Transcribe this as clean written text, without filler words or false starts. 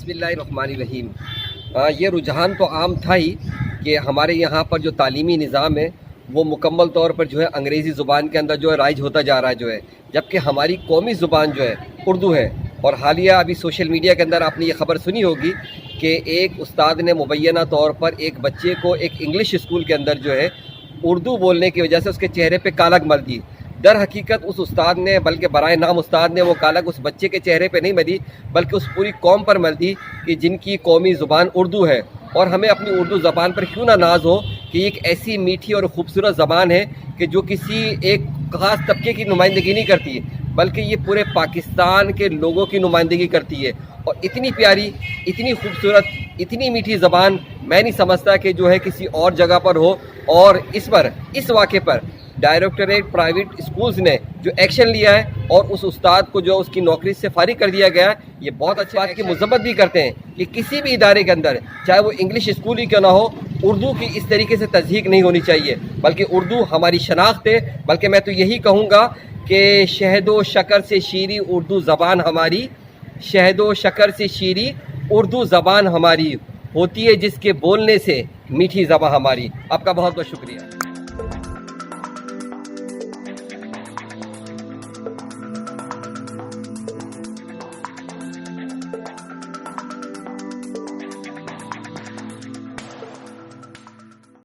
बिस्मिल्लाहिर्रहमानिर्रहीम। ये रुझान तो आम था ही कि हमारे यहाँ पर जो तालीमी निज़ाम है वो मुकम्मल तौर पर जो है अंग्रेज़ी ज़ुबान के अंदर जो है राइज होता जा रहा है जो है, जबकि हमारी कौमी ज़ुबान जो है उर्दू है। और हालिया अभी सोशल मीडिया के अंदर आपने ये ख़बर सुनी होगी कि एक उस्ताद ने मुबैना तौर पर एक बच्चे को एक इंग्लिश स्कूल के अंदर जो है उर्दू बोलने की वजह से उसके चेहरे पे कालक मल दी। दर हकीकत उस उस्ताद ने, बल्कि बराए नाम उस्ताद ने वो कालक उस बच्चे के चेहरे पे नहीं मली बल्कि उस पूरी कौम पर मल दी कि जिनकी कौमी ज़ुबान उर्दू है। और हमें अपनी उर्दू ज़बान पर क्यों ना नाज हो कि एक ऐसी मीठी और ख़ूबसूरत ज़बान है कि जो किसी एक ख़ास तबके की नुमाइंदगी नहीं करती बल्कि ये पूरे पाकिस्तान के लोगों की नुमाइंदगी करती है। और इतनी प्यारी, इतनी खूबसूरत, इतनी मीठी ज़बान मैं नहीं समझता कि जो है किसी और जगह पर हो। और इस वाक़े पर डायरेक्टरेट प्राइवेट स्कूल्स ने जो एक्शन लिया है और उस उस्ताद को जो उसकी नौकरी से फारिग कर दिया गया है, ये बहुत अच्छी बात की मज़म्मत भी करते हैं कि किसी भी इदारे के अंदर, चाहे वो इंग्लिश स्कूल ही क्यों ना हो, उर्दू की इस तरीके से तज़हीक नहीं होनी चाहिए, बल्कि उर्दू हमारी शनाख्त है। बल्कि मैं तो यही कहूँगा कि शहदो शक्कर से शीरी उर्दू ज़बान हमारी, शहदो शक्कर से शीरी उर्दू ज़बान हमारी, होती है जिसके बोलने से मीठी ज़बान हमारी। आपका बहुत बहुत शुक्रिया।